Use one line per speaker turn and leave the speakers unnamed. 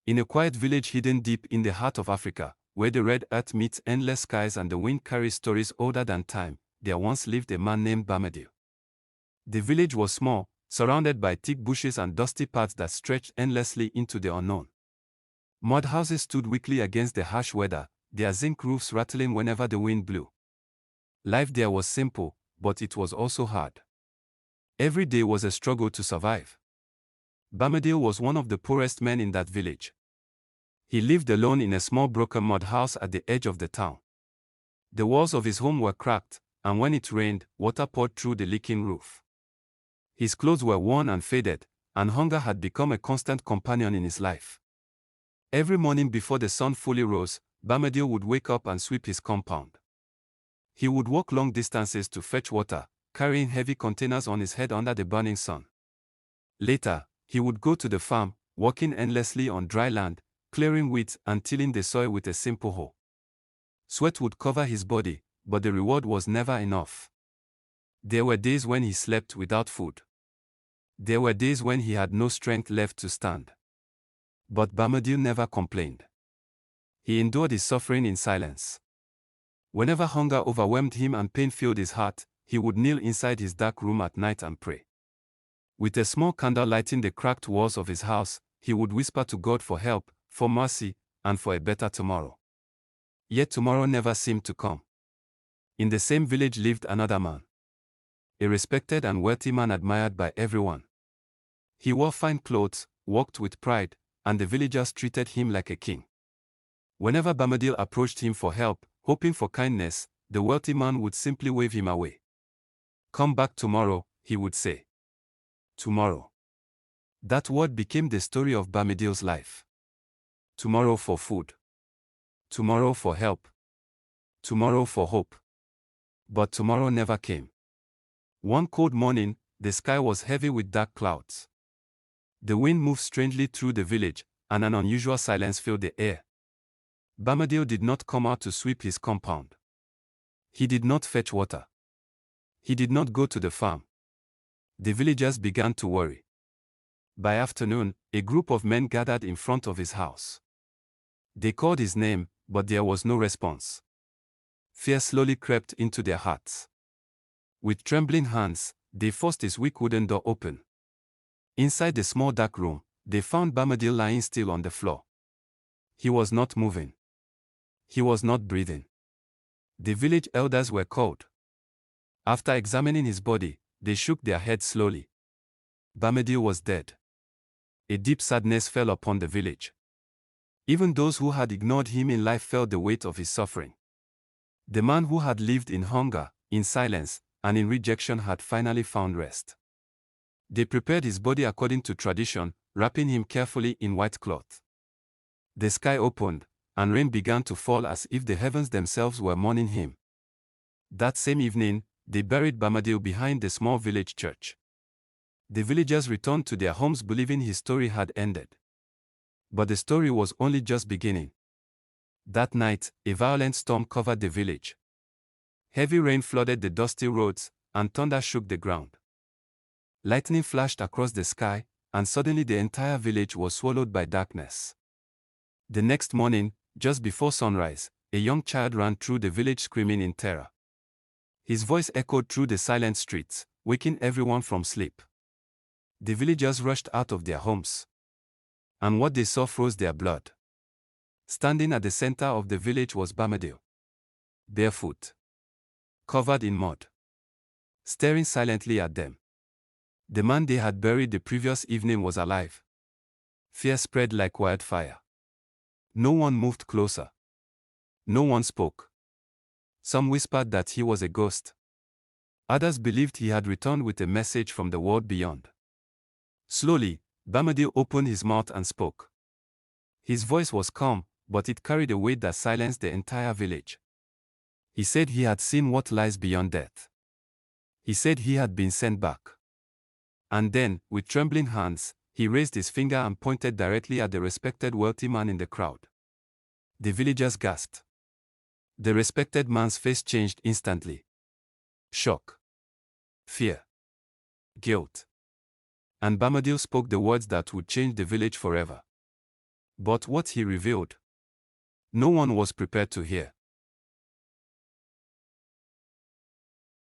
In a quiet village hidden deep in the heart of Africa, where the red earth meets endless skies and the wind carries stories older than time, there once lived a man named Bamadil. The village was small, surrounded by thick bushes and dusty paths that stretched endlessly into the unknown. Mud houses stood weakly against the harsh weather, their zinc roofs rattling whenever the wind blew. Life there was simple, but it was also hard. Every day was a struggle to survive. Bamadil was one of the poorest men in that village. He lived alone in a small broken mud house at the edge of the town. The walls of his home were cracked, and when it rained, water poured through the leaking roof. His clothes were worn and faded, and hunger had become a constant companion in his life. Every morning before the sun fully rose, Bamadil would wake up and sweep his compound. He would walk long distances to fetch water, carrying heavy containers on his head under the burning sun. Later, he would go to the farm, walking endlessly on dry land, clearing weeds and tilling the soil with a simple hoe. Sweat would cover his body, but the reward was never enough. There were days when he slept without food. There were days when he had no strength left to stand. But Bamadil never complained. He endured his suffering in silence. Whenever hunger overwhelmed him and pain filled his heart, he would kneel inside his dark room at night and pray. With a small candle lighting the cracked walls of his house, he would whisper to God for help, for mercy, and for a better tomorrow. Yet tomorrow never seemed to come. In the same village lived another man. A respected and wealthy man admired by everyone. He wore fine clothes, walked with pride, and the villagers treated him like a king. Whenever Bamadil approached him for help, hoping for kindness, the wealthy man would simply wave him away. "Come back tomorrow," he would say. Tomorrow. That word became the story of Bamadil's life. Tomorrow for food. Tomorrow for help. Tomorrow for hope. But tomorrow never came. One cold morning, the sky was heavy with dark clouds. The wind moved strangely through the village, and an unusual silence filled the air. Bamadil did not come out to sweep his compound. He did not fetch water. He did not go to the farm. The villagers began to worry. By afternoon, a group of men gathered in front of his house. They called his name, but there was no response. Fear slowly crept into their hearts. With trembling hands, they forced his weak wooden door open. Inside the small dark room, they found Bamadil lying still on the floor. He was not moving. He was not breathing. The village elders were called. After examining his body, they shook their heads slowly. Bamadil was dead. A deep sadness fell upon the village. Even those who had ignored him in life felt the weight of his suffering. The man who had lived in hunger, in silence, and in rejection had finally found rest. They prepared his body according to tradition, wrapping him carefully in white cloth. The sky opened, and rain began to fall as if the heavens themselves were mourning him. That same evening, they buried Bamadil behind the small village church. The villagers returned to their homes believing his story had ended. But the story was only just beginning. That night, a violent storm covered the village. Heavy rain flooded the dusty roads, and thunder shook the ground. Lightning flashed across the sky, and suddenly the entire village was swallowed by darkness. The next morning, just before sunrise, a young child ran through the village screaming in terror. His voice echoed through the silent streets, waking everyone from sleep. The villagers rushed out of their homes. And what they saw froze their blood. Standing at the center of the village was Bamadil. Barefoot. Covered in mud. Staring silently at them. The man they had buried the previous evening was alive. Fear spread like wildfire. No one moved closer. No one spoke. Some whispered that he was a ghost. Others believed he had returned with a message from the world beyond. Slowly, Bamadil opened his mouth and spoke. His voice was calm, but it carried a weight that silenced the entire village. He said he had seen what lies beyond death. He said he had been sent back. And then, with trembling hands, he raised his finger and pointed directly at the respected wealthy man in the crowd. The villagers gasped. The respected man's face changed instantly. Shock. Fear. Guilt. And Bamadil spoke the words that would change the village forever. But what he revealed, no one was prepared to hear.